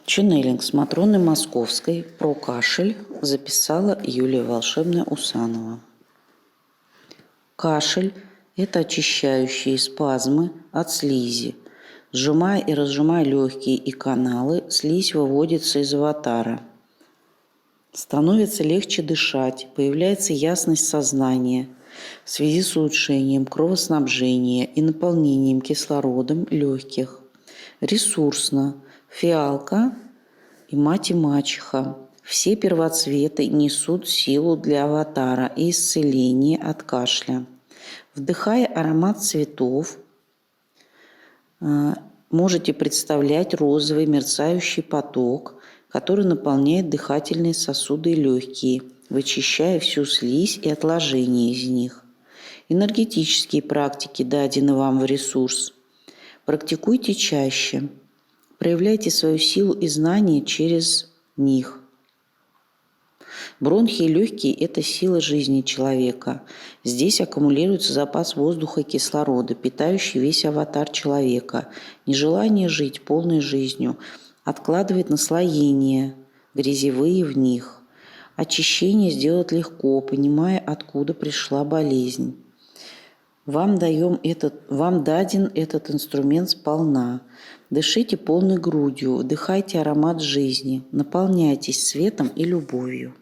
Ченнелинг с Матроной Московской про кашель записала Юлия Волшебная Усанова. Кашель – это очищающие спазмы от слизи. Сжимая и разжимая легкие и каналы, слизь выводится из аватара. Становится легче дышать, появляется ясность сознания в связи с улучшением кровоснабжения и наполнением кислородом легких. Ресурсно. Фиалка и мать и мачеха. Все первоцветы несут силу для аватара и исцеление от кашля. Вдыхая аромат цветов, можете представлять розовый мерцающий поток, который наполняет дыхательные сосуды и легкие, вычищая всю слизь и отложения из них. Энергетические практики дадены вам в ресурс. Практикуйте чаще. Проявляйте свою силу и знания через них. Бронхи и легкие – это сила жизни человека. Здесь аккумулируется запас воздуха и кислорода, питающий весь аватар человека. Нежелание жить полной жизнью откладывает наслоения, грязевые в них. Очищение сделать легко, понимая, откуда пришла болезнь. Вам даден этот инструмент сполна. Дышите полной грудью, вдыхайте аромат жизни, наполняйтесь светом и любовью.